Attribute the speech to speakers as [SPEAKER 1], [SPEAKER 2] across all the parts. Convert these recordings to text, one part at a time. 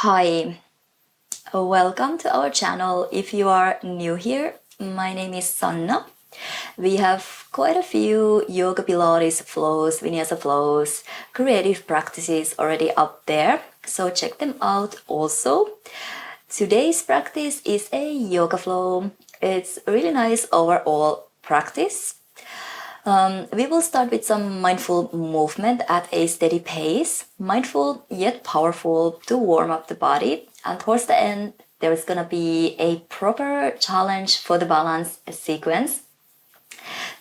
[SPEAKER 1] Hi, welcome to our channel. If you are new here, my name is Sanna. We have quite a few yoga Pilates flows, Vinyasa flows, creative practices already up there, so check them out also. Today's practice is a yoga flow. It's a really nice overall practice. We will start with some mindful movement at a steady pace, mindful yet powerful to warm up the body. And towards the end, there is going to be a proper challenge for the balance sequence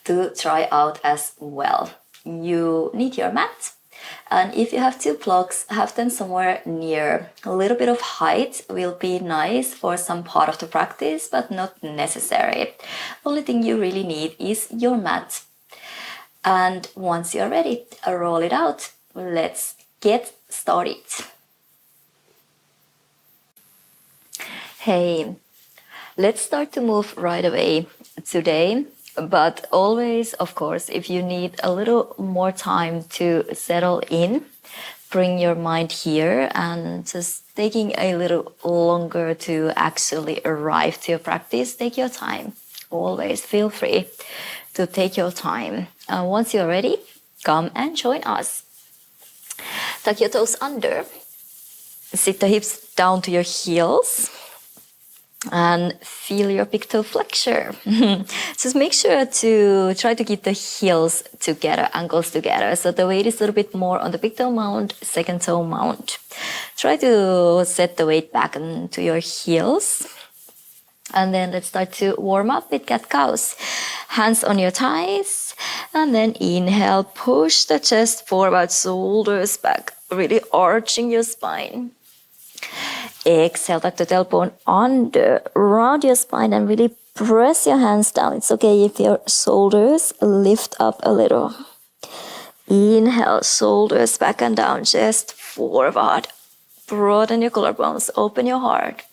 [SPEAKER 1] to try out as well. You need your mat, and if you have two blocks, have them somewhere near. A little bit of height will be nice for some part of the practice, but not necessary. Only thing you really need is your mat. And once you're ready, roll it out. Let's get started. Hey, let's start to move right away today. But always, of course, if you need a little more time to settle in, bring your mind here and just taking a little longer to actually arrive to your practice, take your time. Always feel free to take your time. Once you're ready, come and join us. Tuck your toes under. Sit the hips down to your heels. And feel your big toe flexure. Just make sure to try to keep the heels together, ankles together. So the weight is a little bit more on the big toe mount, second toe mount. Try to set the weight back into your heels. And then let's start to warm up with cat-cows. Hands on your thighs. And then inhale, push the chest forward, shoulders back, really arching your spine. Exhale, tuck the tailbone under, round your spine and really press your hands down. It's okay if your shoulders lift up a little. Inhale, shoulders back and down, chest forward. Broaden your collarbones, open your heart.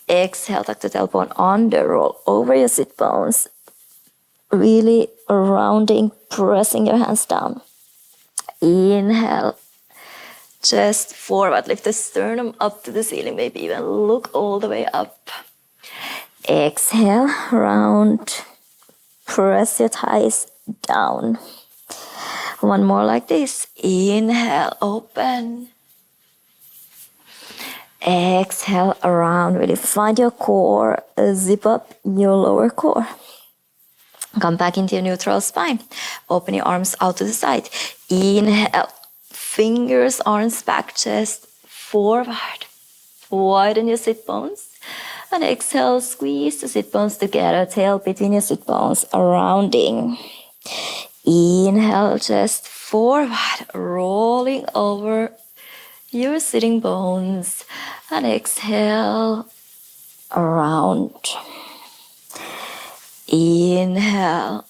[SPEAKER 1] Exhale, tuck the tailbone under, roll over your sit bones. Really rounding, pressing your hands down. Inhale. Chest forward, lift the sternum up to the ceiling, maybe even look all the way up. Exhale, round, press your thighs down. One more like this. Inhale, open. Exhale, around, really find your core, zip up your lower core. Come back into your neutral spine. Open your arms out to the side. Inhale. Fingers, arms back, chest forward. Widen your sit bones. And exhale, squeeze the sit bones together. Tail between your sit bones, rounding. Inhale, chest forward. Rolling over your sitting bones. And exhale, around. Inhale.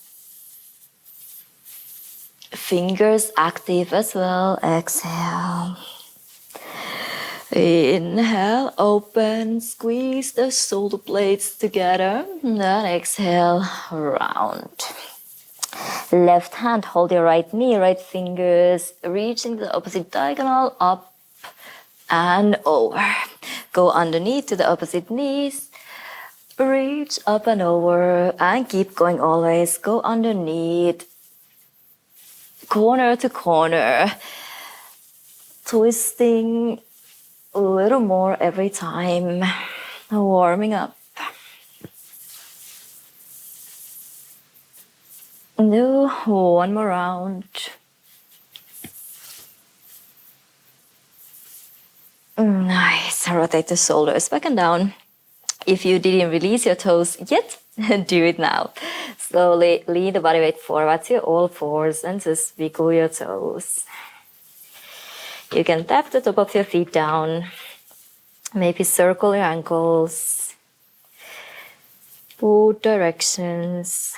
[SPEAKER 1] Fingers active as well. Exhale. Inhale, open, squeeze the shoulder blades together. And then exhale, round. Left hand, hold your right knee, right fingers, reaching the opposite diagonal, up and over. Go underneath to the opposite knees. Reach up and over and keep going always. Go underneath. Corner to corner, twisting a little more every time, warming up. Do one more round. Nice, rotate the shoulders back and down. If you didn't release your toes yet, do it now. Slowly lean the body weight forward to all fours and just wiggle your toes. You can tap the top of your feet down. Maybe circle your ankles. Both directions.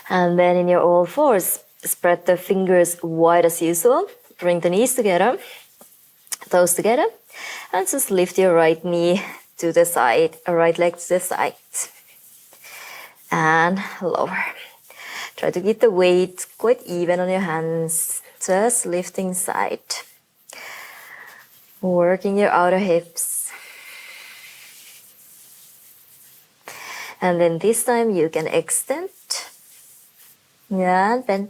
[SPEAKER 1] And then in your all fours, spread the fingers wide as usual. Bring the knees together, toes together. And just lift your right knee to the side, right leg to the side. And lower. Try to keep the weight quite even on your hands. Just lifting side. Working your outer hips. And then this time you can extend. And bend.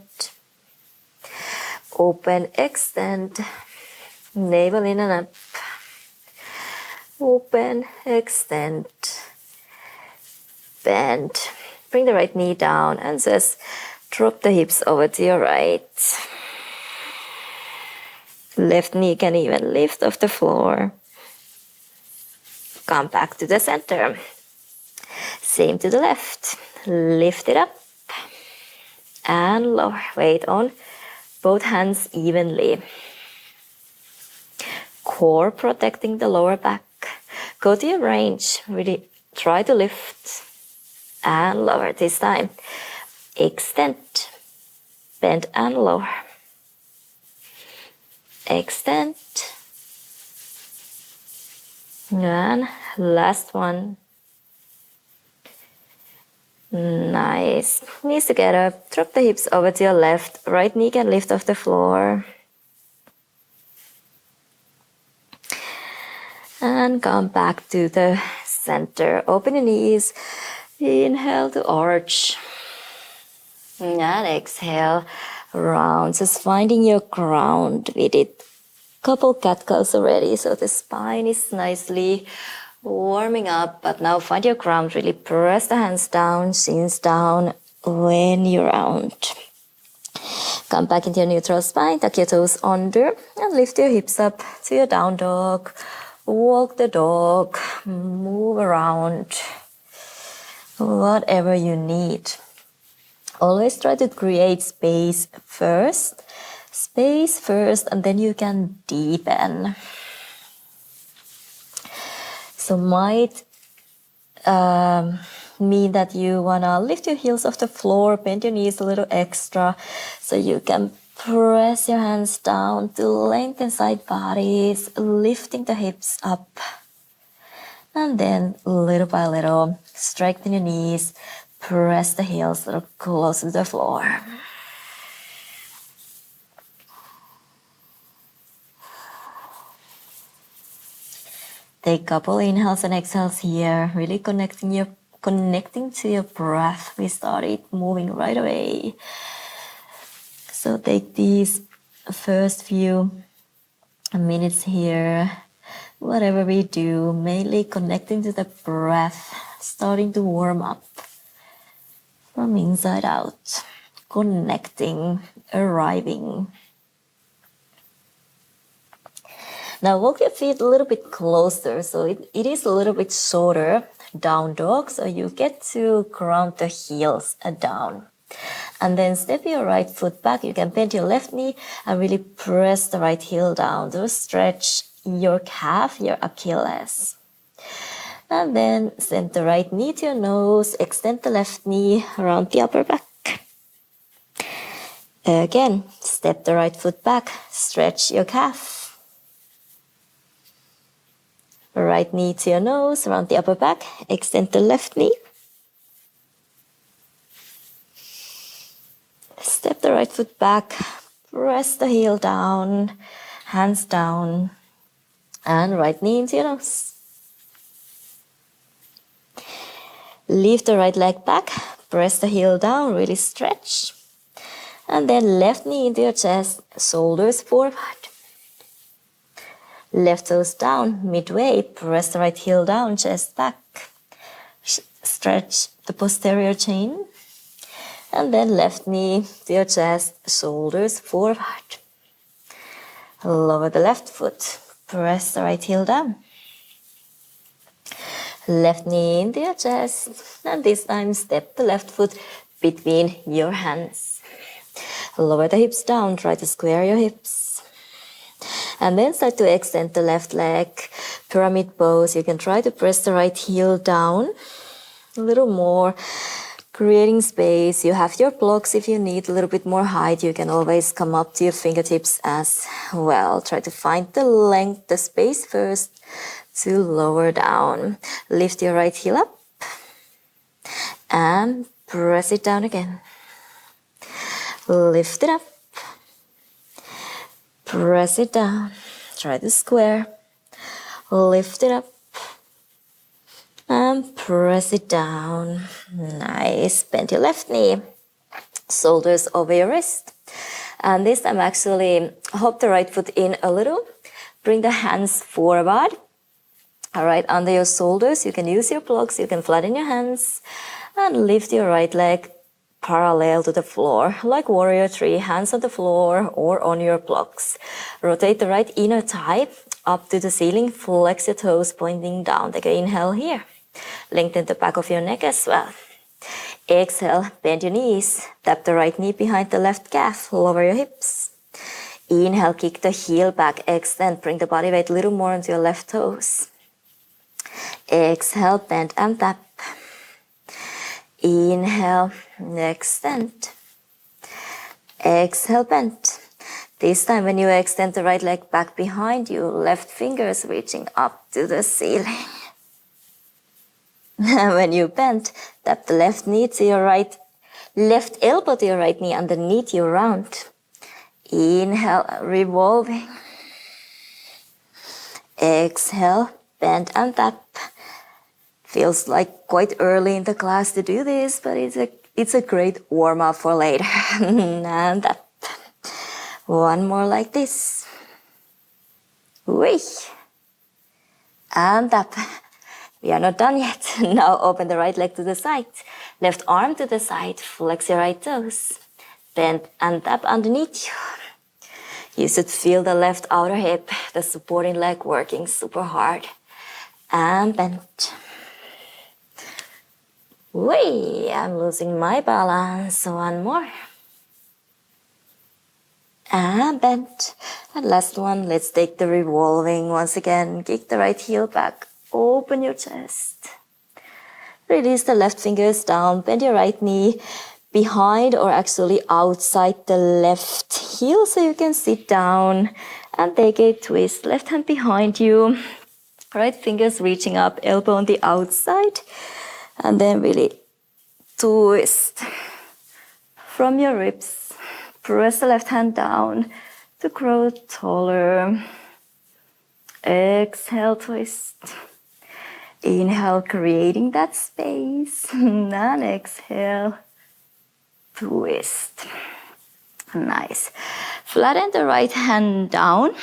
[SPEAKER 1] Open, extend. Navel in and up. Open, extend. Bend. Bring the right knee down and just drop the hips over to your right. Left knee can even lift off the floor. Come back to the center. Same to the left. Lift it up and lower. Weight on both hands evenly. Core protecting the lower back. Go to your range. Really try to lift and lower this time. Extend. Bend and lower. Extend. And last one. Nice. Knees together. Drop the hips over to your left. Right knee can lift off the floor. And come back to the center. Open your knees. Inhale to arch. And exhale. Round. Just finding your ground. We did couple cat cows already, so the spine is nicely warming up. But now find your ground. Really press the hands down, shins down when you round. Come back into your neutral spine. Tuck your toes under and lift your hips up to your down dog. Walk the dog. Move around. Whatever you need. Always try to create space first. Space first, and then you can deepen. So might mean that you wanna lift your heels off the floor, bend your knees a little extra, so you can press your hands down to lengthen side bodies, lifting the hips up. And then little by little, strengthen your knees, press the heels a little close to the floor. Take a couple inhales and exhales here, really connecting to your breath. We started moving right away. So take these first few minutes here, whatever we do, mainly connecting to the breath, starting to warm up from inside out, connecting, arriving. Now walk your feet a little bit closer, so it is a little bit shorter, down dog, so you get to ground the heels down. And then step your right foot back. You can bend your left knee and really press the right heel down to stretch your calf, your Achilles. And then send the right knee to your nose, extend the left knee around the upper back. Again, step the right foot back, stretch your calf. Right knee to your nose, around the upper back, extend the left knee. Step the right foot back, press the heel down, hands down, and right knee into your nose. Lift the right leg back, press the heel down, really stretch. And then left knee into your chest, shoulders forward. Left toes down, midway, press the right heel down, chest back. Stretch the posterior chain. And then left knee to your chest, shoulders forward. Lower the left foot, press the right heel down. Left knee into your chest, and this time step the left foot between your hands. Lower the hips down, try to square your hips. And then start to extend the left leg, pyramid pose. You can try to press the right heel down a little more, creating space. You have your blocks. If you need a little bit more height, you can always come up to your fingertips as well. Try to find the length, the space first to lower down. Lift your right heel up and press it down again. Lift it up. Press it down. Try the square. Lift it up. And press it down. Nice. Bend your left knee. Shoulders over your wrist. And this time actually hop the right foot in a little. Bring the hands forward. All right, under your shoulders. You can use your blocks. You can flatten your hands. And lift your right leg parallel to the floor, like warrior three, hands on the floor or on your blocks. Rotate the right inner thigh up to the ceiling, flex your toes pointing down. Take an inhale here. Lengthen the back of your neck as well. Exhale, bend your knees. Tap the right knee behind the left calf, lower your hips. Inhale, kick the heel back, extend, bring the body weight a little more onto your left toes. Exhale, bend and tap. Inhale, extend. Exhale, bend. This time when you extend the right leg back behind you, left fingers reaching up to the ceiling. When you bend, tap the left knee to your right, left elbow to your right knee underneath you round. Inhale, revolving. Exhale, bend and tap. Feels like quite early in the class to do this, but it's a great warm-up for later. And up. One more like this. Whee. And up. We are not done yet. Now open the right leg to the side. Left arm to the side. Flex your right toes. Bend and tap underneath you. You should feel the left outer hip, the supporting leg working super hard. And bend. Whee! I'm losing my balance. One more. And bend. And last one, let's take the revolving once again. Kick the right heel back. Open your chest. Release the left fingers down. Bend your right knee behind or actually outside the left heel so you can sit down and take a twist. Left hand behind you. Right fingers reaching up, elbow on the outside. And then really twist from your ribs. Press the left hand down to grow taller. Exhale, twist. Inhale, creating that space. And exhale, twist. Nice. Flatten the right hand down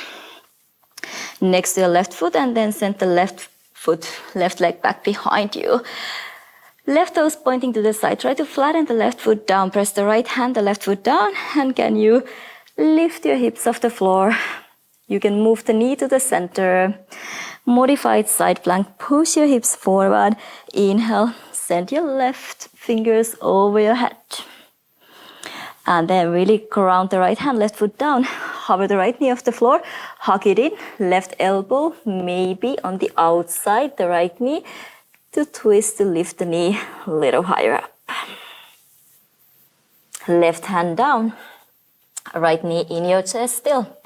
[SPEAKER 1] next to your left foot and then send the left leg back behind you. Left toes pointing to the side. Try to flatten the left foot down. Press the right hand, the left foot down. And can you lift your hips off the floor? You can move the knee to the center. Modified side plank. Push your hips forward. Inhale. Send your left fingers over your head. And then really ground the right hand, left foot down. Hover the right knee off the floor. Hug it in. Left elbow maybe on the outside, the right knee. To twist to lift the knee a little higher up. Left hand down. Right knee in your chest still.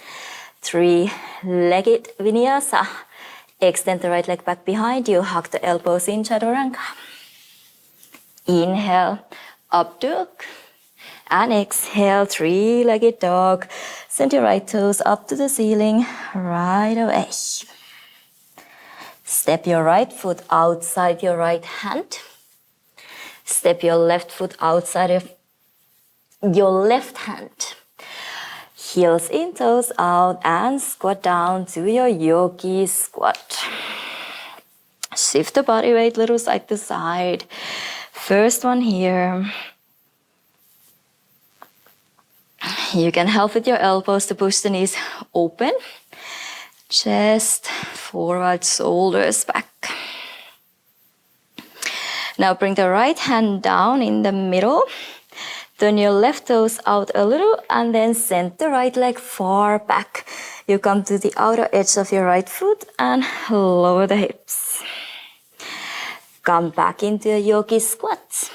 [SPEAKER 1] Three-legged vinyasa. Extend the right leg back behind you. Hug the elbows in chaturanga. Inhale, up dog. And exhale, three-legged dog. Send your right toes up to the ceiling right away. Step your right foot outside your right hand. Step your left foot outside of your left hand. Heels in, toes out, and squat down to your yogi squat. Shift the body weight a little side to side. First one here. You can help with your elbows to push the knees open. Chest forward, shoulders back. Now bring the right hand down in the middle. Turn your left toes out a little and then send the right leg far back. You come to the outer edge of your right foot and lower the hips. Come back into a yogi squat.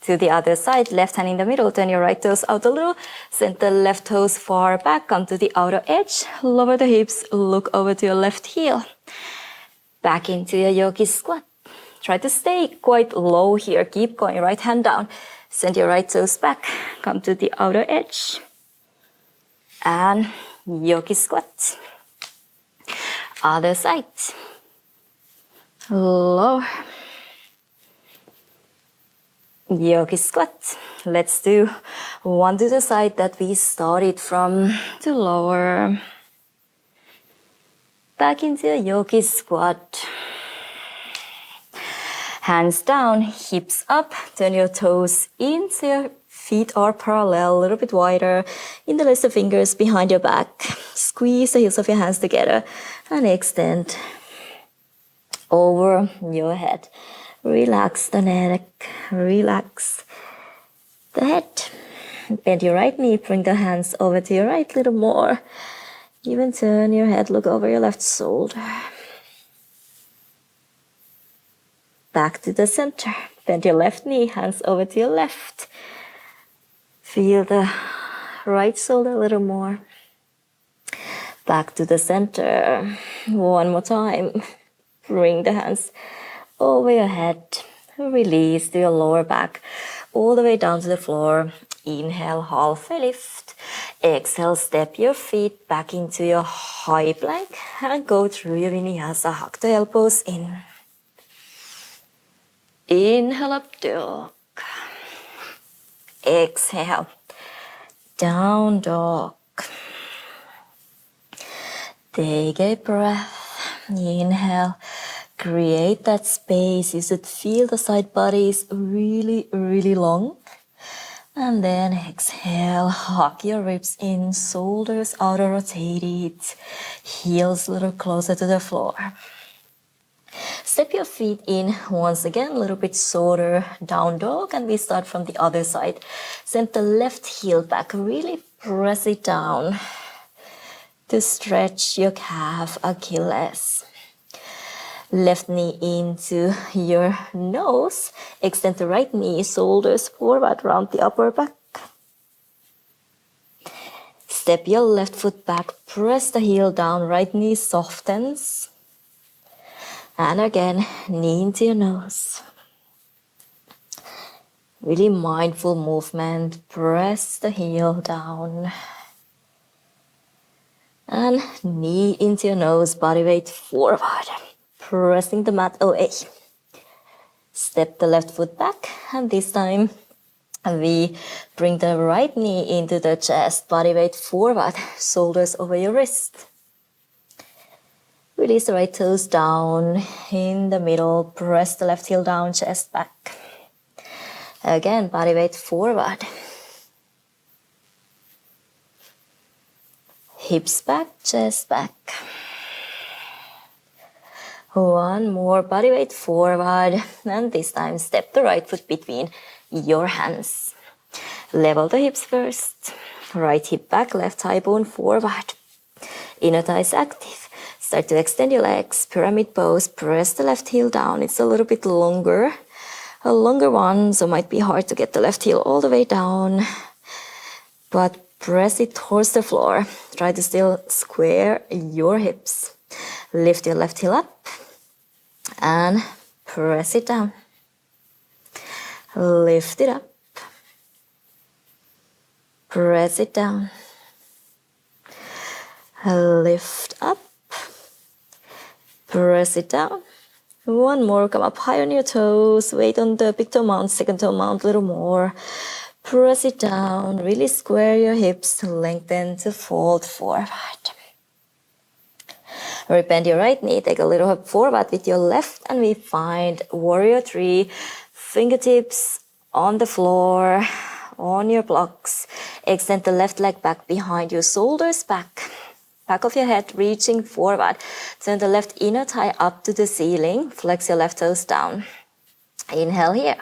[SPEAKER 1] To the other side, left hand in the middle, turn your right toes out a little, send the left toes far back, come to the outer edge, lower the hips, look over to your left heel. Back into your yogi squat. Try to stay quite low here, keep going, right hand down. Send your right toes back, come to the outer edge. And Yogi squat. Other side. Lower. Yogi squat. Let's do one to the side that we started from to lower. Back into a yogi squat. Hands down, hips up. Turn your toes in so your feet are parallel, a little bit wider. Interlace the fingers behind your back. Squeeze the heels of your hands together and extend over your head. Relax the neck, relax the head. Bend your right knee, bring the hands over to your right a little more. Even turn your head, look over your left shoulder. Back to the center. Bend your left knee, hands over to your left. Feel the right shoulder a little more. Back to the center. One more time. Bring the hands over your head. Release to your lower back. All the way down to the floor. Inhale, halfway lift. Exhale, step your feet back into your high plank and go through your vinyasa. Hug the elbows in. Inhale, up dog. Exhale, down dog. Take a breath. Inhale, create that space. You should feel the side bodies really, really long. And then exhale, hug your ribs in, shoulders outer rotated, heels a little closer to the floor. Step your feet in once again, a little bit shorter, down dog, and we start from the other side. Send the left heel back, really press it down to stretch your calf, Achilles. Left knee into your nose, extend the right knee, shoulders forward, round the upper back. Step your left foot back, press the heel down, right knee softens. And again, knee into your nose. Really mindful movement. Press the heel down. And knee into your nose, body weight forward. Pressing the mat away. Step the left foot back, and this time we bring the right knee into the chest, body weight forward, shoulders over your wrist. Release the right toes down in the middle. Press the left heel down, chest back. Again, body weight forward. Hips back, chest back. One more, body weight forward. And this time, step the right foot between your hands. Level the hips first. Right hip back, left thigh bone forward. Inner thighs active. Start to extend your legs, pyramid pose, press the left heel down. It's a little bit longer, a longer one, so it might be hard to get the left heel all the way down. But press it towards the floor. Try to still square your hips. Lift your left heel up and press it down. Lift it up. Press it down. Lift up. Press it down. One more, come up high on your toes. Weight on the big toe mount, second toe mount, a little more. Press it down, really square your hips, lengthen to fold forward. Bend your right knee, take a little hop forward with your left, and we find warrior three. Fingertips on the floor, on your blocks. Extend the left leg back behind you, shoulders back. Back of your head reaching forward. Turn the left inner thigh up to the ceiling. Flex your left toes down. Inhale here.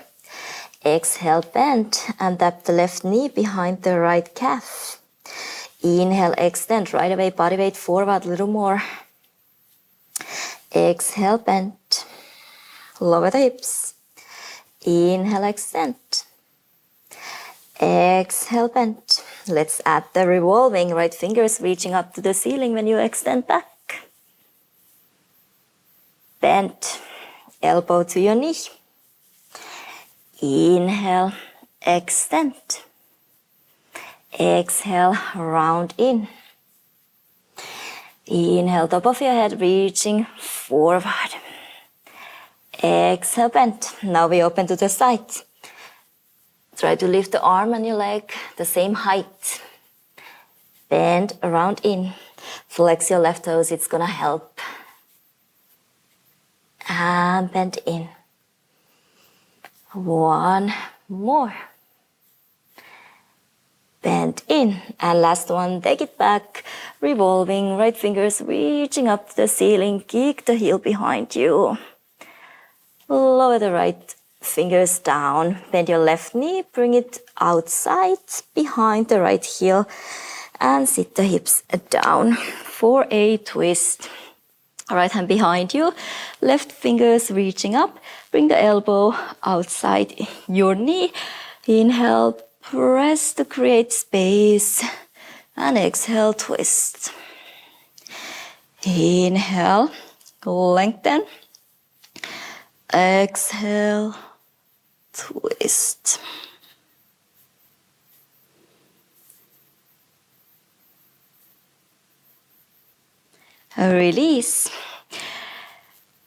[SPEAKER 1] Exhale, bend and tap the left knee behind the right calf. Inhale, extend, right away, body weight forward, a little more. Exhale, bend. Lower the hips. Inhale, extend. Exhale, bend. Let's add the revolving, right fingers reaching up to the ceiling when you extend back. Bend, elbow to your knee. Inhale, extend. Exhale, round in. Inhale, top of your head, reaching forward. Exhale, bend. Now we open to the side. Try to lift the arm and your leg the same height. Bend around in. Flex your left toes, it's gonna help. And bend in. One more. Bend in. And last one, take it back. Revolving, right fingers reaching up to the ceiling. Kick the heel behind you. Lower the right fingers down. Bend your left knee, bring it outside, behind the right heel. And sit the hips down for a twist. Right hand behind you, left fingers reaching up. Bring the elbow outside your knee. Inhale, press to create space. And exhale, twist. Inhale, lengthen. Exhale, twist. Release.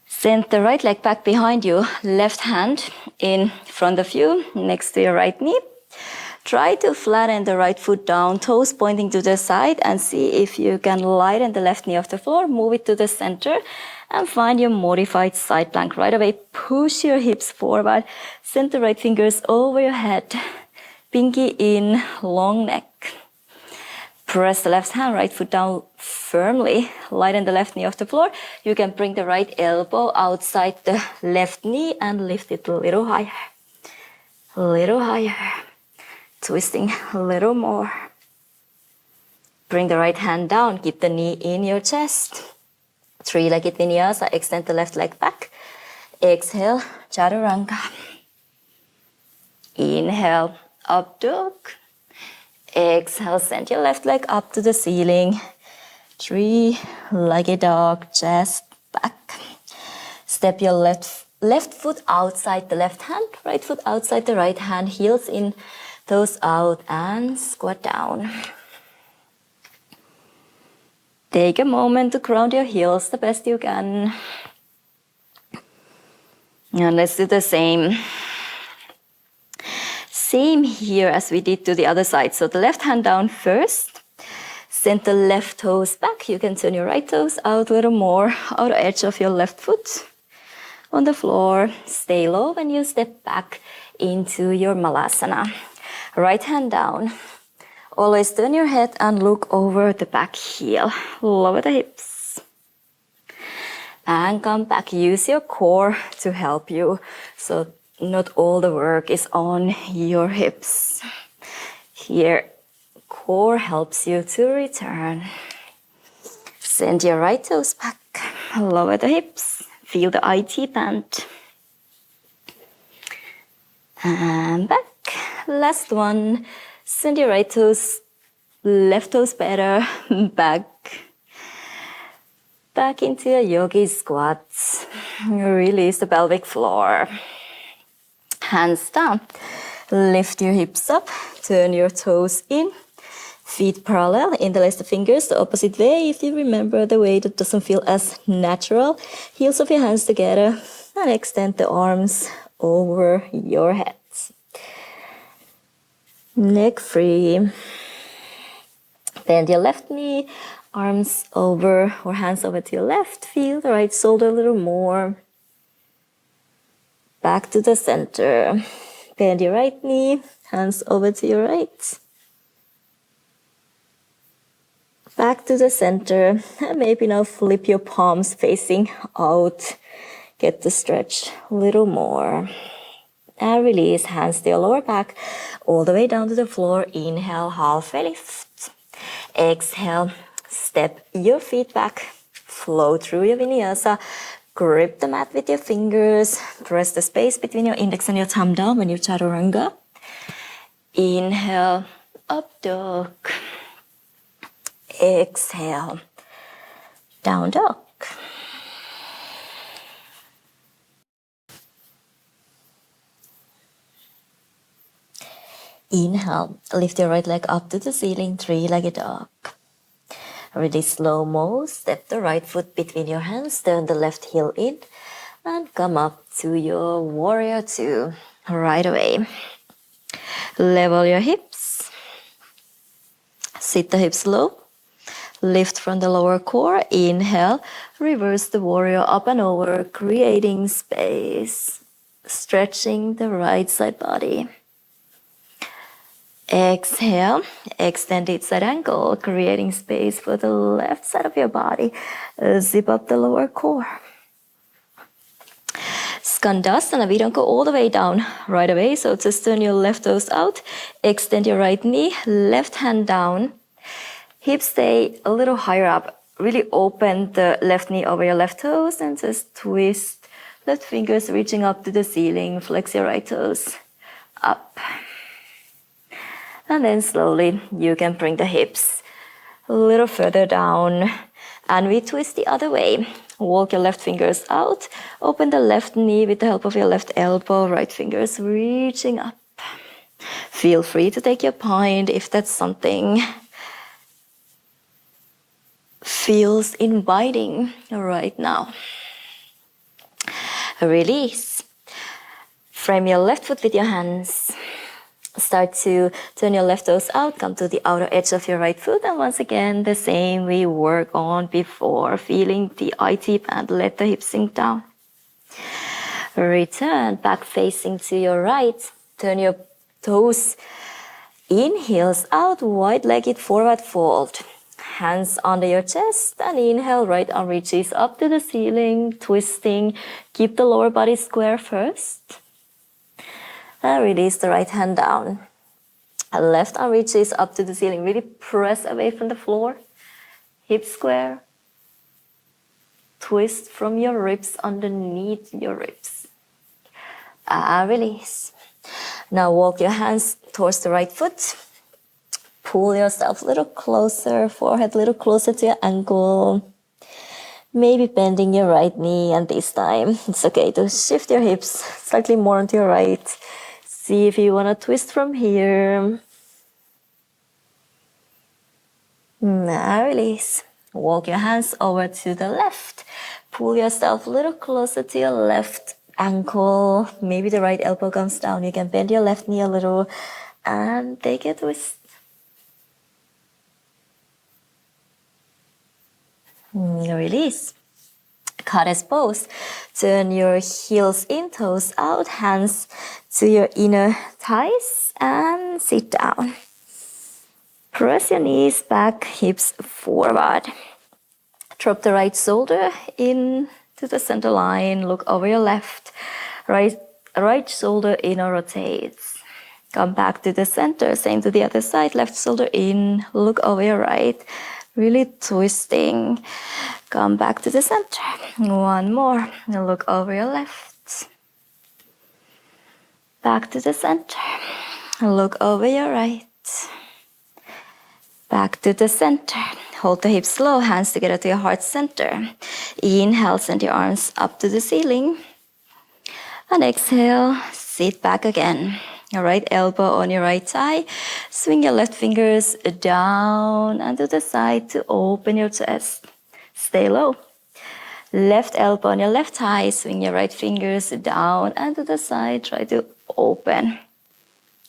[SPEAKER 1] Send the right leg back behind you, left hand in front of you, next to your right knee. Try to flatten the right foot down, toes pointing to the side, and see if you can lighten the left knee off the floor, move it to the center, and find your modified side plank. Right away, push your hips forward, send the right fingers over your head, pinky in, long neck. Press the left hand, right foot down firmly. Lighten the left knee off the floor. You can bring the right elbow outside the left knee and lift it a little higher. A little higher. Twisting a little more. Bring the right hand down. Keep the knee in your chest. Three-legged vinyasa. Extend the left leg back. Exhale, chaturanga. Inhale, up dog. Exhale, send your left leg up to the ceiling. Three-legged dog, chest back. Step your left foot outside the left hand, right foot outside the right hand, heels in, toes out, and squat down. Take a moment to ground your heels the best you can. And let's do the same. Same here as we did to the other side. So the left hand down first. Send the left toes back. You can turn your right toes out a little more. Outer edge of your left foot on the floor. Stay low when you step back into your malasana. Right hand down. Always turn your head and look over the back heel. Lower the hips. And come back. Use your core to help you. So not all the work is on your hips. Here, core helps you to return. Send your right toes back. Lower the hips. Feel the IT band. And back. Last one. Send your right toes, left toes better. Back. Back into a yogi squat. Release the pelvic floor. Hands down. Lift your hips up. Turn your toes in. Feet parallel. Interlace the fingers the opposite way if you remember the way that doesn't feel as natural. Heels of your hands together. And extend the arms over your head. Neck free. Bend your left knee. Arms over or hands over to your left. Feel the right shoulder a little more. Back to the center. Bend your right knee, hands over to your right. Back to the center. And maybe now flip your palms facing out. Get the stretch a little more. And release, hands to your lower back, all the way down to the floor. Inhale, halfway lift. Exhale, step your feet back. Flow through your vinyasa. Grip the mat with your fingers. Press the space between your index and your thumb down when you chaturanga. Inhale, up dog. Exhale, down dog. Inhale, lift your right leg up to the ceiling, three-legged dog. Really slow-mo, step the right foot between your hands, turn the left heel in, and come up to your warrior two right away. Level your hips, sit the hips low, lift from the lower core, inhale, reverse the warrior up and over, creating space, stretching the right side body. Exhale, extend each side ankle, creating space for the left side of your body. Zip up the lower core. Skandasana, we don't go all the way down right away, so just turn your left toes out, extend your right knee, left hand down, hips stay a little higher up. Really open the left knee over your left toes and just twist, left fingers reaching up to the ceiling, flex your right toes up. And then slowly you can bring the hips a little further down and we twist the other way. Walk your left fingers out, open the left knee with the help of your left elbow, right fingers reaching up. Feel free to take your point if that's something feels inviting right now. Release. Frame your left foot with your hands. Start to turn your left toes out, come to the outer edge of your right foot, and once again, the same we worked on before, feeling the IT and let the hips sink down. Return, back facing to your right. Turn your toes in, heels out, wide-legged forward fold. Hands under your chest, and inhale, right arm reaches up to the ceiling, twisting. Keep the lower body square first. And release the right hand down. Left arm reaches up to the ceiling. Really press away from the floor. Hip square. Twist from your ribs underneath your ribs. Release. Now walk your hands towards the right foot. Pull yourself a little closer, forehead a little closer to your ankle. Maybe bending your right knee, and this time it's okay to shift your hips slightly more onto your right. See if you want to twist from here. Now release. Walk your hands over to the left. Pull yourself a little closer to your left ankle. Maybe the right elbow comes down. You can bend your left knee a little and take a twist. Release. Goddess pose. Turn your heels in, toes out, hands to your inner thighs and sit down. Press your knees back, hips forward. Drop the right shoulder in to the center line. Look over your left. Right shoulder inner rotates. Come back to the center. Same to the other side. Left shoulder in. Look over your right. Really twisting. Come back to the center. One more. Look over your left. Back to the center. Look over your right. Back to the center. Hold the hips low, hands together to your heart center. Inhale, send your arms up to the ceiling. And exhale, sit back again. Your right elbow on your right thigh. Swing your left fingers down and to the side to open your chest. Stay low. Left elbow on your left thigh. Swing your right fingers down and to the side. Try to open.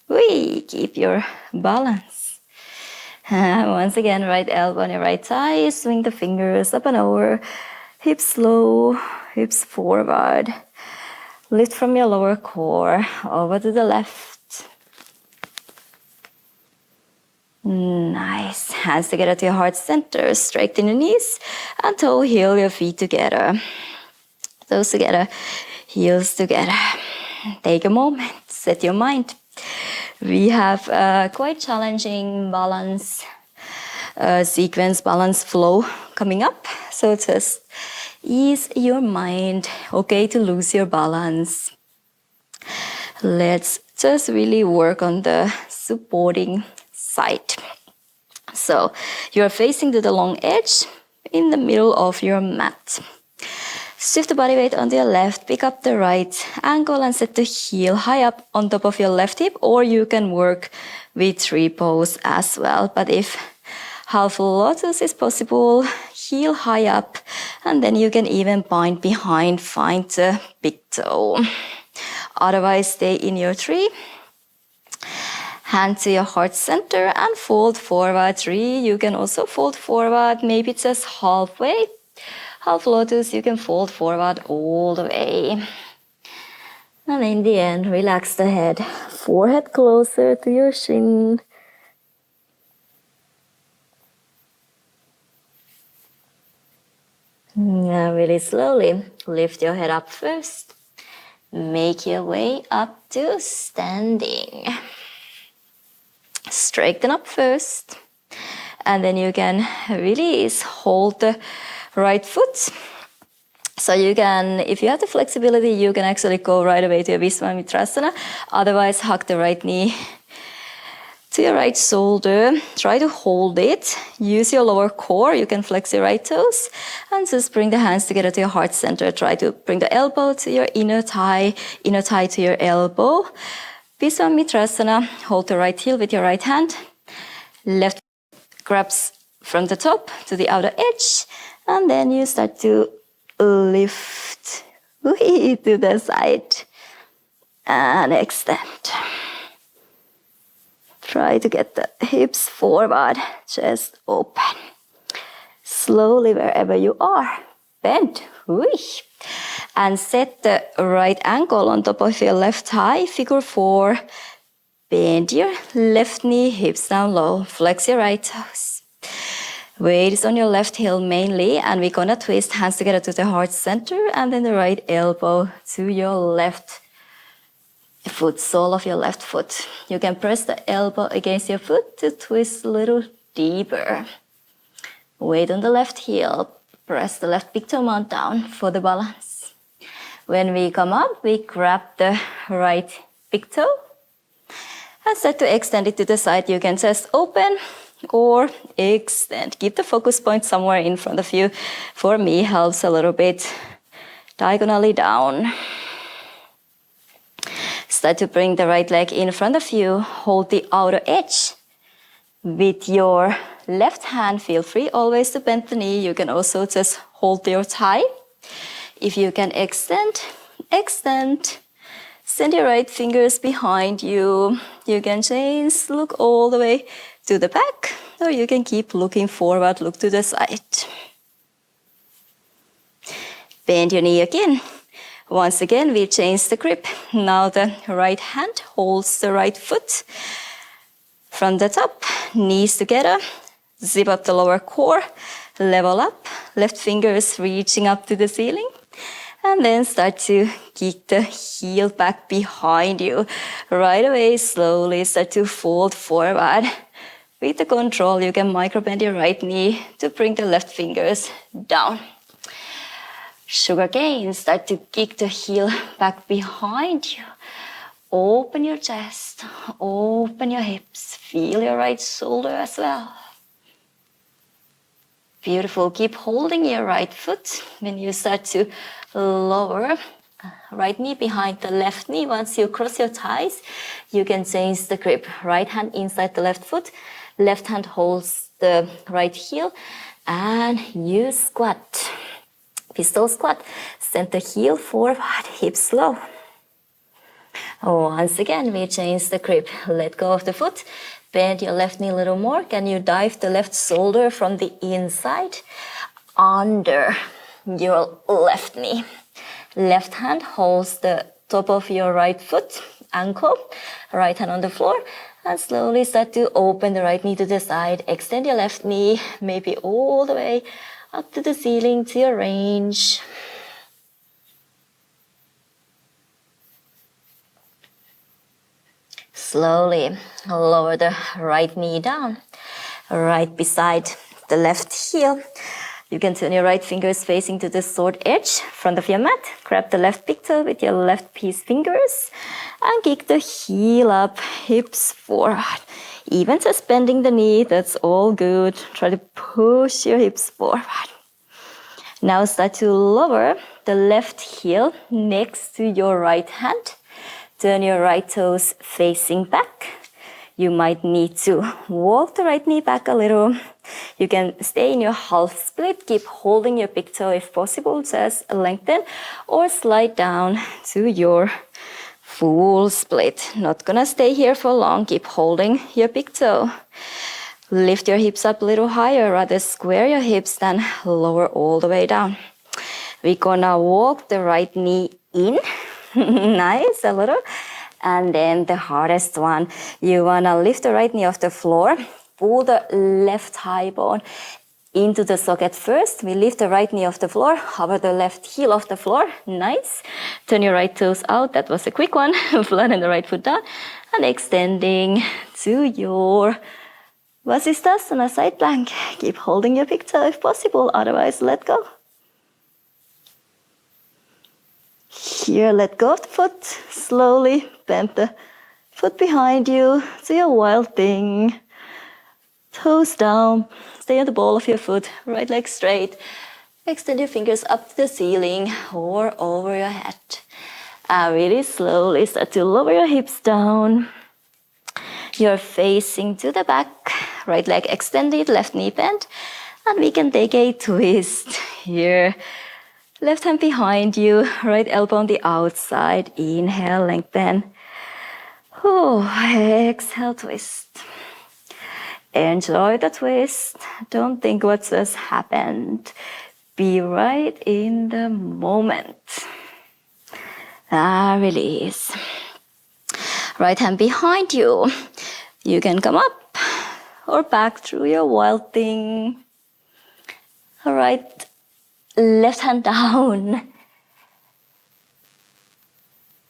[SPEAKER 1] Keep your balance. Once again, right elbow on your right thigh. Swing the fingers up and over. Hips low, hips forward. Lift from your lower core over to the left. Nice. Hands together to your heart center. Straighten your knees and toe heel your feet together. Toes together, heels together. Take a moment, set your mind. We have a quite challenging balance sequence, balance flow coming up. So just ease your mind. Okay to lose your balance. Let's just really work on the supporting side. So you're facing to the long edge in the middle of your mat. Shift the body weight onto your left, pick up the right ankle and set the heel high up on top of your left hip, or you can work with tree pose as well. But if Half lotus is possible, heel high up, and then you can even bind behind, find the big toe. Otherwise, stay in your tree. Hand to your heart center and fold forward. Tree, you can also fold forward, maybe just halfway. Half lotus, you can fold forward all the way. And in the end, relax the head. Forehead closer to your shin. Now really slowly lift your head up first. Make your way up to standing. Straighten up first. And then you can release, hold the right foot. So you can, if you have the flexibility, you can actually go right away to a Vinyasa. Otherwise, hug the right knee to your right shoulder. Try to hold it. Use your lower core. You can flex your right toes. And just bring the hands together to your heart center. Try to bring the elbow to your inner thigh to your elbow. Vinyasa. Hold the right heel with your right hand. Left grabs from the top to the outer edge. And then you start to lift to the side and extend. Try to get the hips forward, chest open. Slowly, wherever you are, bend. And set the right ankle on top of your left thigh, figure 4. Bend your left knee, hips down low, flex your right toes. Weight is on your left heel mainly, and we're gonna twist hands together to the heart center, and then the right elbow to your left foot, sole of your left foot. You can press the elbow against your foot to twist a little deeper. Weight on the left heel, press the left big toe mount down for the balance. When we come up, we grab the right big toe and start to extend it to the side. You can just open or extend. Keep the focus point somewhere in front of you. For me, helps a little bit. Diagonally down. Start to bring the right leg in front of you. Hold the outer edge. With your left hand, feel free always to bend the knee. You can also just hold your thigh. If you can extend, extend. Send your right fingers behind you. You can change, look all the way to the back, or you can keep looking forward, look to the side. Bend your knee again. Once again, we change the grip. Now the right hand holds the right foot. From the top, knees together. Zip up the lower core. Level up. Left fingers reaching up to the ceiling. And then start to kick the heel back behind you. Right away, slowly start to fold forward. With the control, you can micro-bend your right knee to bring the left fingers down. Sugar cane, start to kick the heel back behind you. Open your chest, open your hips. Feel your right shoulder as well. Beautiful. Keep holding your right foot when you start to lower. Right knee behind the left knee. Once you cross your thighs, you can change the grip. Right hand inside the left foot. Left hand holds the right heel. And you squat. Pistol squat. Send the heel forward, hips low. Once again, we change the grip. Let go of the foot. Bend your left knee a little more. Can you dive the left shoulder from the inside under your left knee? Left hand holds the top of your right foot, ankle. Right hand on the floor. And slowly start to open the right knee to the side. Extend your left knee, maybe all the way up to the ceiling, to your range. Slowly lower the right knee down, right beside the left heel. You can turn your right fingers facing to the sword edge, front of your mat. Grab the left big toe with your left piece fingers and kick the heel up, hips forward. Even just bending the knee, that's all good. Try to push your hips forward. Now start to lower the left heel next to your right hand. Turn your right toes facing back.
[SPEAKER 2] You might need to walk the right knee back a little. You can stay in your half split, keep holding your big toe if possible, just lengthen, or slide down to your full split. Not gonna stay here for long, keep holding your big toe. Lift your hips up a little higher, rather square your hips than lower all the way down. We're gonna walk the right knee in, nice, a little. And then the hardest one, you wanna lift the right knee off the floor, pull the left thigh bone into the socket first. We lift the right knee off the floor, hover the left heel off the floor, nice. Turn your right toes out, that was a quick one. Flatten the right foot down and extending to your Vasisthasana side plank. Keep holding your big toe if possible, otherwise let go. Here, let go of the foot, slowly bend the foot behind you to your wild thing. Toes down, stay on the ball of your foot, right leg straight. Extend your fingers up to the ceiling or over your head. And really slowly start to lower your hips down. You're facing to the back, right leg extended, left knee bent. And we can take a twist here. Left hand behind you, right elbow on the outside. Inhale, lengthen. Exhale, twist. Enjoy the twist. Don't think what just happened. Be right in the moment. Release. Right hand behind you. You can come up or back through your wild thing. All right. Left hand down.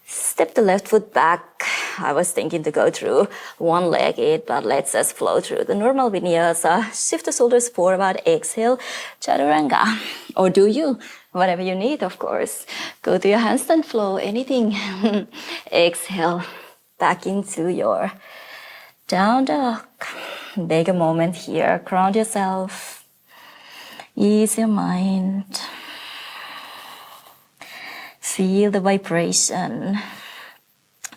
[SPEAKER 2] Step the left foot back. I was thinking to go through one-legged, but let's just flow through the normal vinyasa. Shift the shoulders forward, exhale, chaturanga. Or do you, whatever you need, of course. Go to your handstand flow, anything. Exhale, back into your down dog. Take a moment here, ground yourself. Ease your mind. Feel the vibration,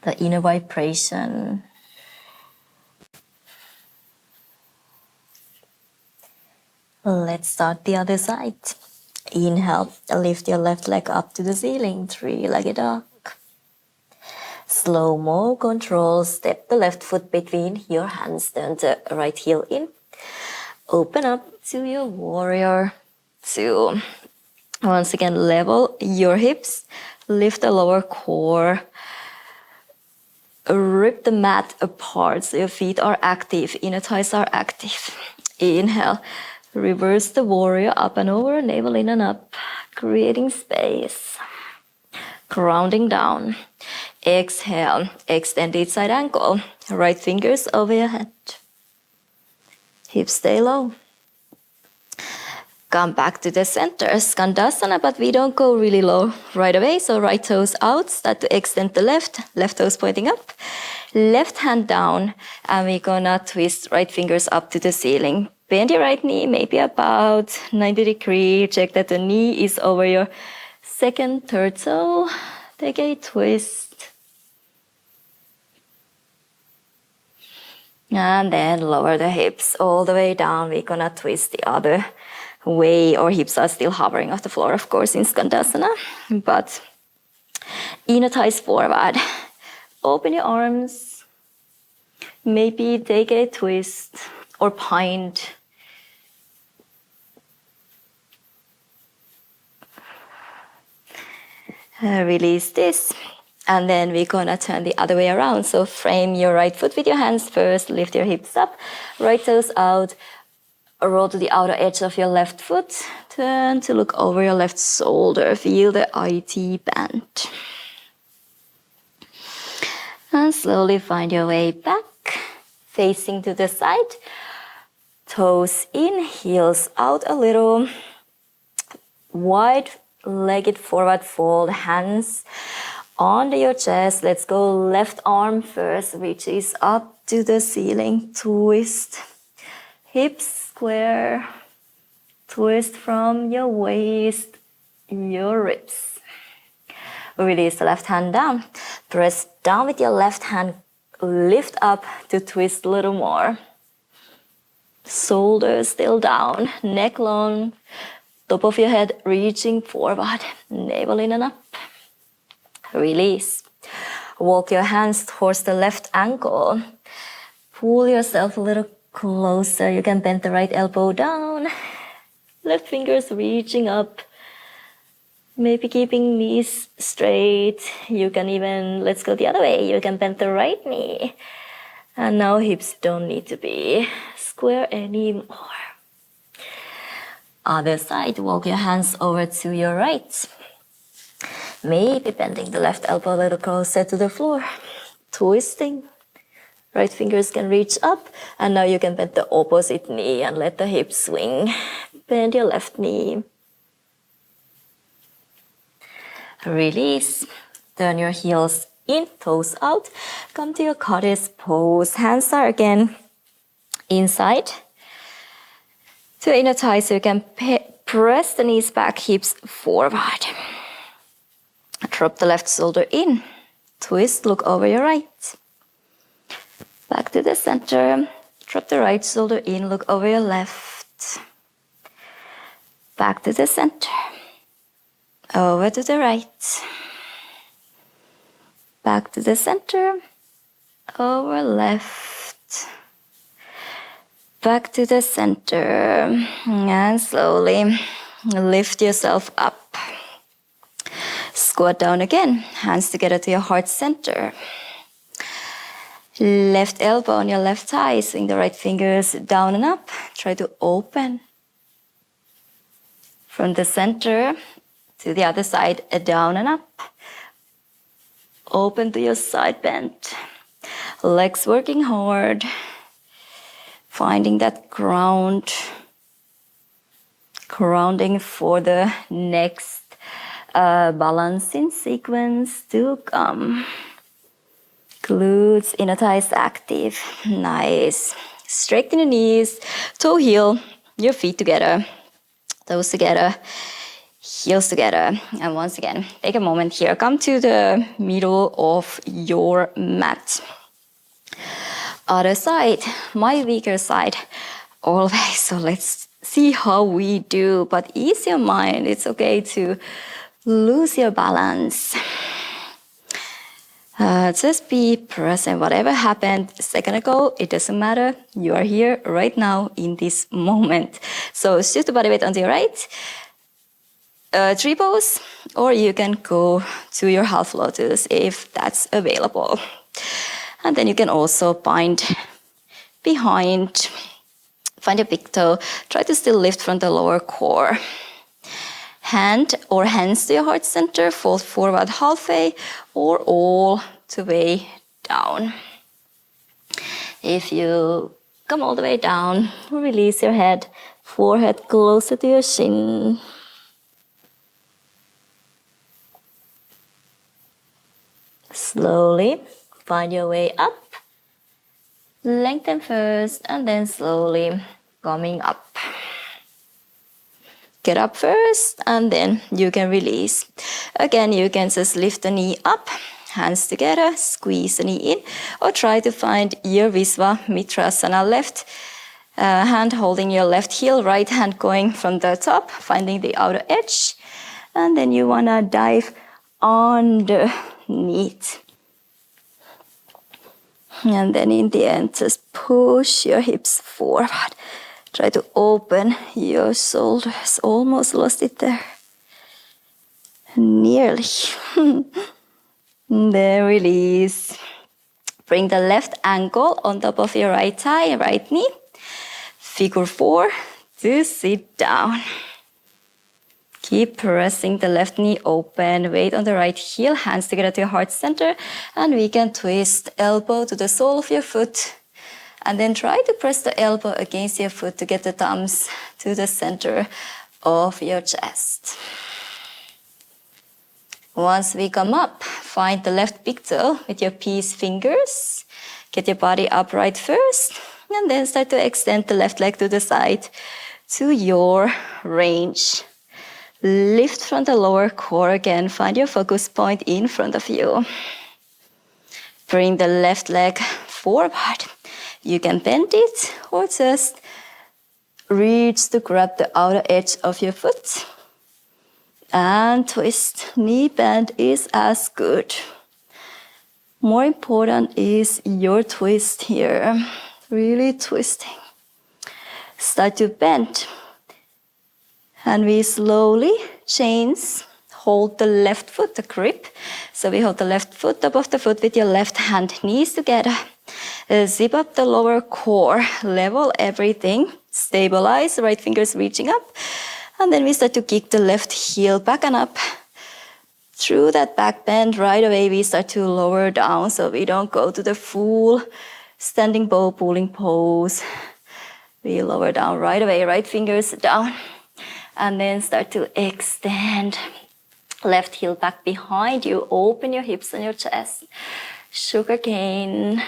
[SPEAKER 2] the inner vibration. Let's start the other side. Inhale, lift your left leg up to the ceiling, three-legged dog. Slow-mo control, step the left foot between your hands, turn the right heel in. Open up to your warrior two. Once again, level your hips, lift the lower core, rip the mat apart so your feet are active, inner thighs are active. Inhale, reverse the warrior, up and over, navel in and up, creating space. Grounding down. Exhale, extended side ankle, right fingers over your head. Hips stay low. Come back to the center, Skandasana, but we don't go really low right away. So right toes out, start to extend the left toes pointing up. Left hand down, and we're gonna twist right fingers up to the ceiling. Bend your right knee, maybe about 90 degrees. Check that the knee is over your second, third toe. Take a twist. And then lower the hips all the way down. We're gonna twist the other way. Our hips are still hovering off the floor, of course, in Skandasana. But inner thighs forward. Open your arms. Maybe take a twist or pint. Release this. And then we're gonna turn the other way around. So frame your right foot with your hands first, lift your hips up, right toes out, roll to the outer edge of your left foot, turn to look over your left shoulder, feel the IT bend. And slowly find your way back, facing to the side, toes in, heels out a little, wide-legged forward fold, hands onto your chest. Let's go left arm first, reaches up to the ceiling, twist. Hips square, twist from your waist, your ribs. Release the left hand down. Press down with your left hand lift up to twist a little more. Shoulders still down, neck long, top of your head reaching forward, navel in and up. Release. Walk your hands towards the left ankle. Pull yourself a little closer. You can bend the right elbow down. Left fingers reaching up. Maybe keeping knees straight. You can even, let's go the other way. You can bend the right knee. And now hips don't need to be square anymore. Other side, walk your hands over to your right. Maybe bending the left elbow a little closer to the floor. Twisting. Right fingers can reach up. And now you can bend the opposite knee and let the hips swing. Bend your left knee. Release. Turn your heels in, toes out. Come to your goddess pose. Hands are again inside to inner thigh, so you can press the knees back, hips forward. Drop the left shoulder in. Twist, look over your right. Back to the center. Drop the right shoulder in, look over your left. Back to the center. Over to the right. Back to the center. Over left. Back to the center. And slowly lift yourself up. Squat down again. Hands together to your heart center. Left elbow on your left thigh. Swing the right fingers down and up. Try to open. From the center to the other side, down and up. Open to your side bend. Legs working hard. Finding that grounding for the next balancing sequence to come. Glutes, inner thighs active. Nice. Straighten your knees, toe heel, your feet together, toes together, heels together. And once again, take a moment here. Come to the middle of your mat. Other side, my weaker side, always. So let's see how we do. But ease your mind. It's okay to lose your balance. Just be present. Whatever happened a second ago, it doesn't matter. You are here right now in this moment. So shift the body weight onto your right. Tree pose, or you can go to your half lotus if that's available. And then you can also bind behind, find your big toe. Try to still lift from the lower core. Hand or hands to your heart center, fold forward halfway or all the way down. If you come all the way down, release your head, forehead closer to your shin. Slowly find your way up. Lengthen first and then slowly coming up. Get up first and then you can release. Again, you can just lift the knee up, hands together, squeeze the knee in, or try to find your Visva Mitrasana. Left hand holding your left heel, right hand going from the top, finding the outer edge. And then you wanna dive underneath. And then in the end, just push your hips forward. Try to open your shoulders. Almost lost it there. Nearly. Then release. Bring the left ankle on top of your right thigh, right knee. Figure 4 to sit down. Keep pressing the left knee open. Weight on the right heel, hands together to your heart center. And we can twist elbow to the sole of your foot. And then try to press the elbow against your foot to get the thumbs to the center of your chest. Once we come up, find the left big toe with your peace fingers. Get your body upright first. And then start to extend the left leg to the side to your range. Lift from the lower core again. Find your focus point in front of you. Bring the left leg forward. You can bend it or just reach to grab the outer edge of your foot. And twist. Knee bend is as good. More important is your twist here. Really twisting. Start to bend. And we slowly change. Hold the left foot, the grip. So we hold the left foot above the foot with your left hand, knees together. Zip up the lower core, level everything. Stabilize, right fingers reaching up. And then we start to kick the left heel back and up. Through that back bend, right away we start to lower down so we don't go to the full standing bow pulling pose. We lower down right away, right fingers down. And then start to extend. Left heel back behind you. Open your hips and your chest. Sugar cane.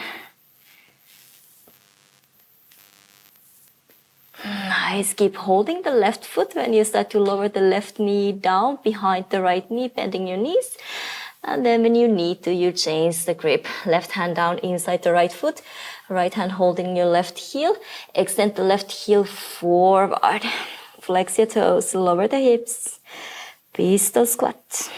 [SPEAKER 2] Nice. Keep holding the left foot when you start to lower the left knee down behind the right knee, bending your knees. And then when you need to, you change the grip. Left hand down inside the right foot. Right hand holding your left heel. Extend the left heel forward. Flex your toes. Lower the hips. Pistol squat.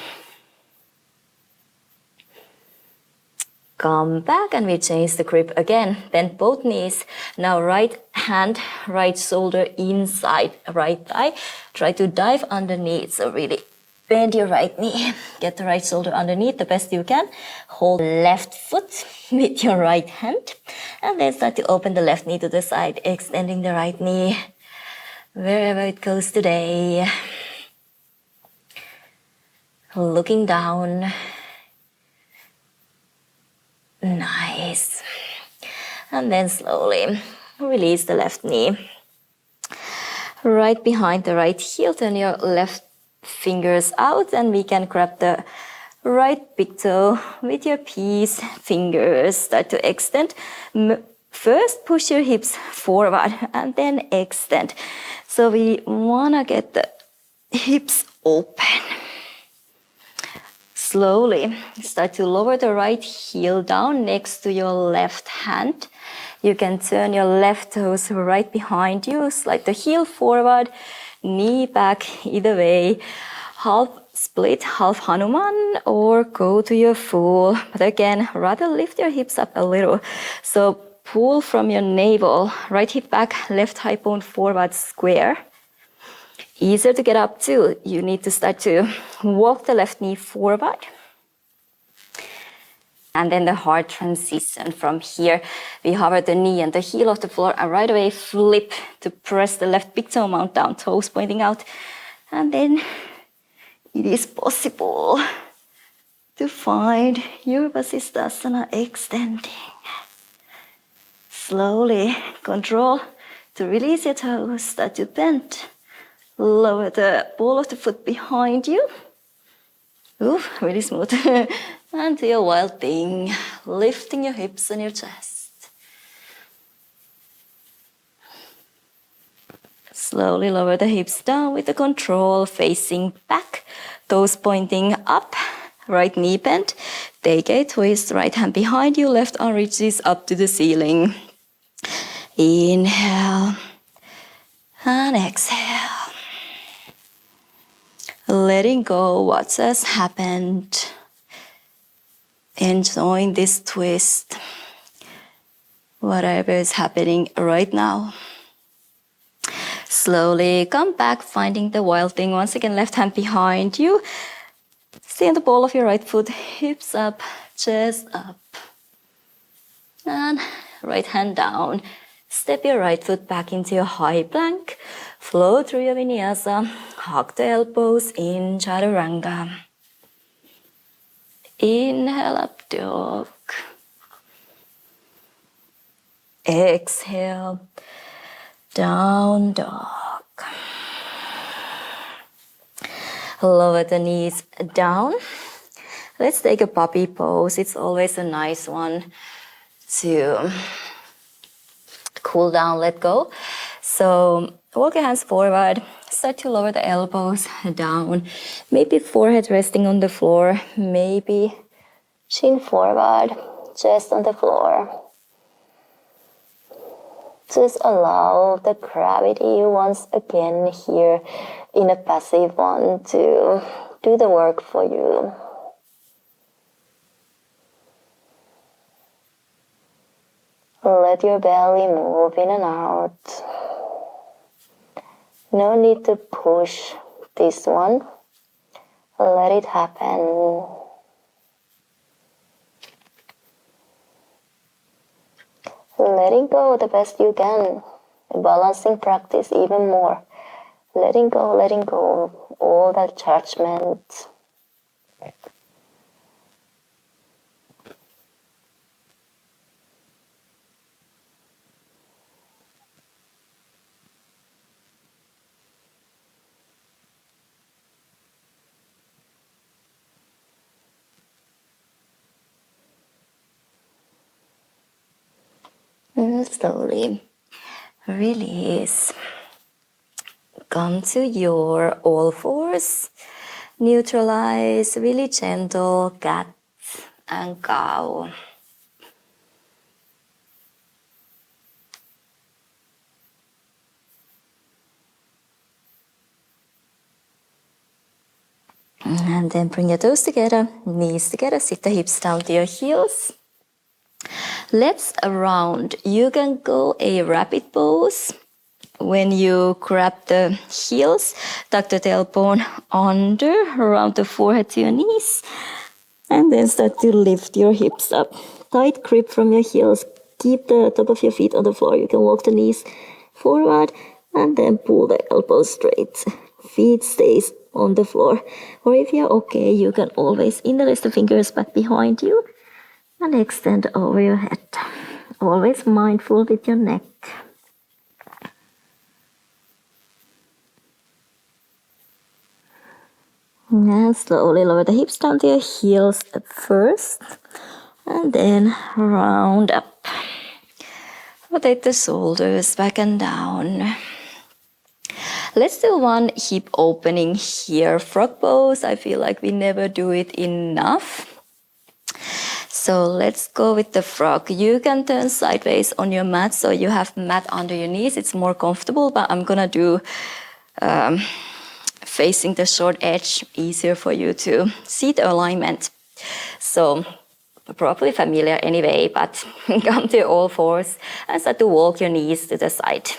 [SPEAKER 2] Come back and we change the grip again. Bend both knees. Now right hand, right shoulder inside right thigh. Try to dive underneath. So really bend your right knee. Get the right shoulder underneath the best you can. Hold left foot with your right hand. And then start to open the left knee to the side. Extending the right knee wherever it goes today. Looking down. Nice. And then slowly release the left knee. Right behind the right heel, turn your left fingers out and we can grab the right big toe with your peace fingers. Start to extend. First push your hips forward and then extend. So we wanna get the hips open. Slowly start to lower the right heel down next to your left hand. You can turn your left toes right behind you. Slide the heel forward, knee back, either way. Half split, half Hanuman, or go to your full. But again, rather lift your hips up a little. So pull from your navel, right hip back, left hip bone forward, square. Easier to get up to. You need to start to walk the left knee forward. And then the hard transition from here. We hover the knee and the heel of the floor and right away flip to press the left big toe mount down, toes pointing out. And then it is possible to find your Vasisthasana extending. Slowly control to release your toes, start to bend. Lower the ball of the foot behind you. Ooh, really smooth. And do your wild thing, lifting your hips and your chest. Slowly lower the hips down with the control, facing back, toes pointing up, right knee bent. Take a twist, right hand behind you, left arm reaches up to the ceiling. Inhale and exhale. Letting go what has happened. Enjoying this twist. Whatever is happening right now. Slowly come back, finding the wild thing. Once again, left hand behind you. Stay on the ball of your right foot, hips up, chest up. And right hand down. Step your right foot back into your high plank. Flow through your vinyasa. Hug the elbows in chaturanga. Inhale, up dog. Exhale, down dog. Lower the knees down. Let's take a puppy pose. It's always a nice one to cool down, let go. So walk your hands forward. Start to lower the elbows down. Maybe forehead resting on the floor. Maybe chin forward. chest on the floor. Just allow the gravity once again here in a passive one to do the work for you. Let your belly move in and out. No need to push this one. Let it happen. Letting go the best you can. Balancing practice even more. Letting go all that judgment. And slowly release. Come to your all fours. Neutralize, really gentle cat and cow. And then bring your toes together, knees together, sit the hips down to your heels. Let's round. You can go a rapid pose. When you grab the heels, tuck the tailbone under, around the forehead to your knees, and then start to lift your hips up. Tight grip from your heels. Keep the top of your feet on the floor. You can walk the knees forward and then pull the elbows straight. Feet stays on the floor. Or if you're okay, you can always interlace the fingers back behind you and extend over your head. Always mindful with your neck. And slowly lower the hips down to your heels at first. And then round up. Rotate the shoulders back and down. Let's do one hip opening here. Frog pose. I feel like we never do it enough. So let's go with the frog. You can turn sideways on your mat so you have mat under your knees. It's more comfortable, but I'm gonna do facing the short edge, easier for you to see the alignment. So probably familiar anyway, but come to all fours and start to walk your knees to the side.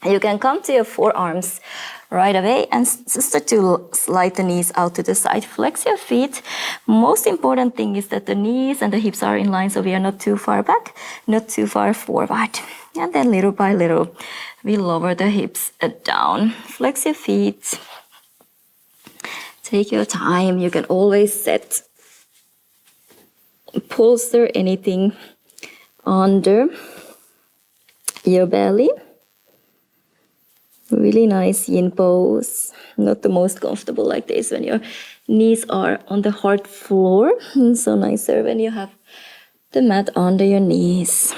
[SPEAKER 2] You can come to your forearms right away and start to slide the knees out to the side. Flex your feet. Most important thing is that the knees and the hips are in line, so we are not too far back, not too far forward. And then little by little, we lower the hips down. Flex your feet. Take your time. You can always set, bolster anything under your belly. Really nice yin pose. Not the most comfortable like this when your knees are on the hard floor. So nicer when you have the mat under your knees.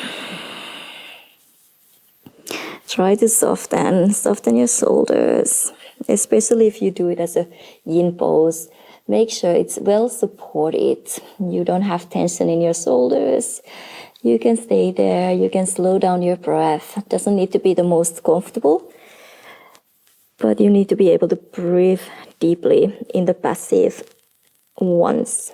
[SPEAKER 2] Try to soften your shoulders, especially if you do it as a yin pose. Make sure it's well supported. You don't have tension in your shoulders. You can stay there. You can slow down your breath. It doesn't need to be the most comfortable, but you need to be able to breathe deeply in the passive ones.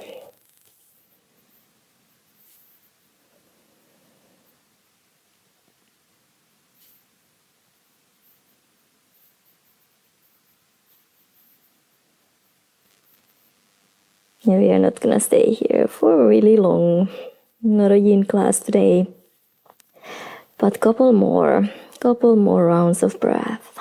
[SPEAKER 2] We are not gonna stay here for really long. Not a yin class today, but couple more rounds of breath.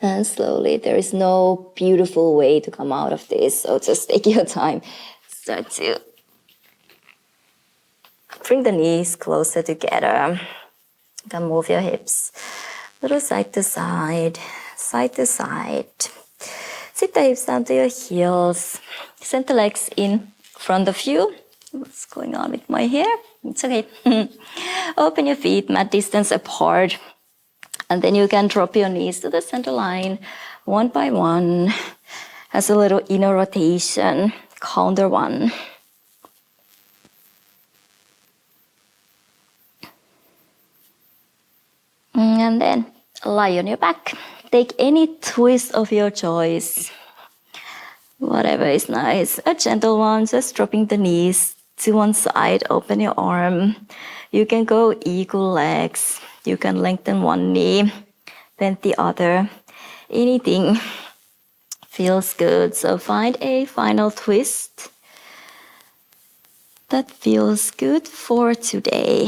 [SPEAKER 2] And slowly, there is no beautiful way to come out of this, so just take your time. Start to bring the knees closer together. You can move your hips Little side to side, side to side. Sit the hips down to your heels. Send the legs in front of you. What's going on with my hair? It's okay. Open your feet, mat distance apart. And then you can drop your knees to the center line one by one as a little inner rotation. Counter 1. And then lie on your back. Take any twist of your choice. Whatever is nice. A gentle one, just dropping the knees to one side. Open your arm. You can go equal legs. You can lengthen one knee, then the other. Anything feels good. So find a final twist that feels good for today.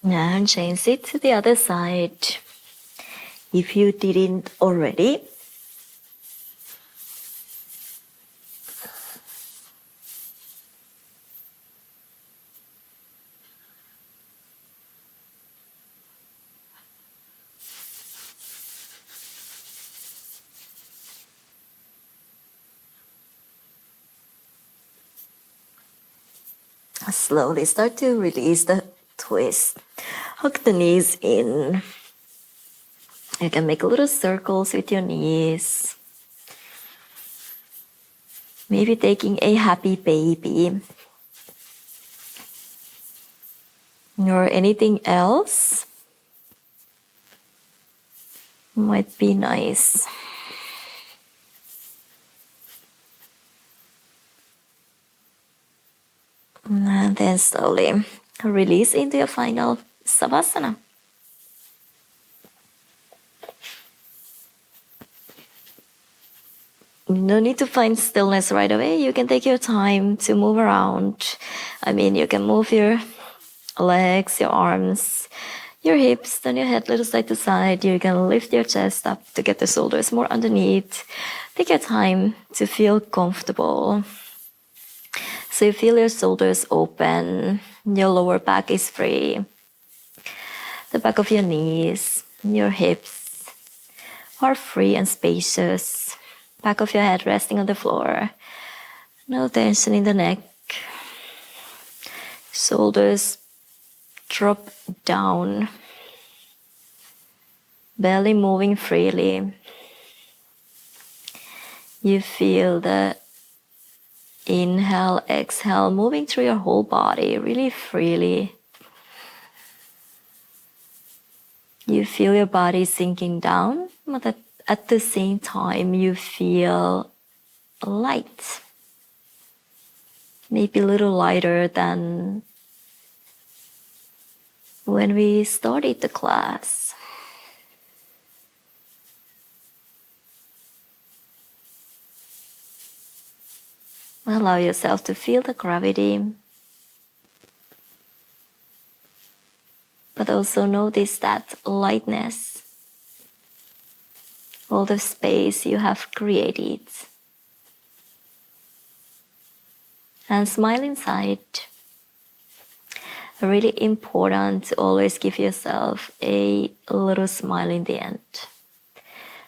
[SPEAKER 2] Now change it to the other side. If you didn't already, slowly start to release the twist. Hook the knees in. You can make little circles with your knees. Maybe taking a happy baby. Or anything else might be nice. And then slowly release into your final Savasana. No need to find stillness right away. You can take your time to move around. I mean, you can move your legs, your arms, your hips, turn your head little side to side. You can lift your chest up to get the shoulders more underneath. Take your time to feel comfortable. So you feel your shoulders open, your lower back is free. The back of your knees, your hips are free and spacious. Back of your head resting on the floor. No tension in the neck. Shoulders drop down. Belly moving freely. You feel the inhale, exhale moving through your whole body really freely. You feel your body sinking down, but at the same time you feel light. Maybe a little lighter than when we started the class. Allow yourself to feel the gravity, but also notice that lightness, all the space you have created. And smile inside. Really important to always give yourself a little smile in the end.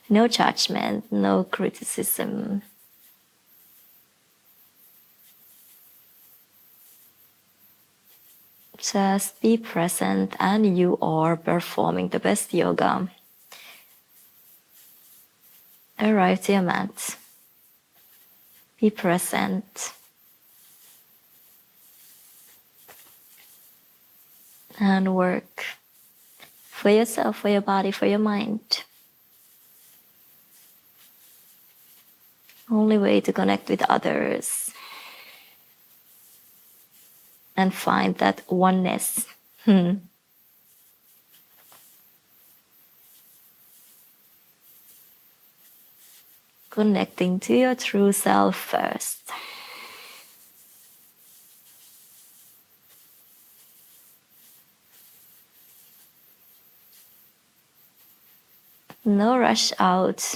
[SPEAKER 2] No judgment, no criticism. Just be present and you are performing the best yoga. Arrive to your mat. Be present. And work for yourself, for your body, for your mind. Only way to connect with others and find that oneness. Connecting to your true self first.
[SPEAKER 1] No rush out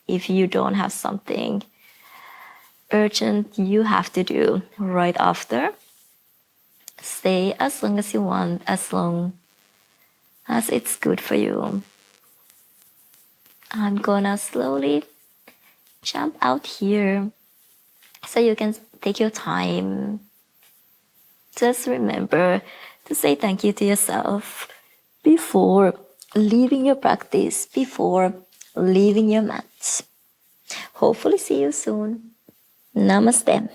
[SPEAKER 1] if you don't have something urgent you have to do right after. Stay as long as you want, as long as it's good for you. I'm gonna slowly jump out here so you can take your time. Just remember to say thank you to yourself before leaving your practice, before leaving your mat. Hopefully see you soon. Namaste.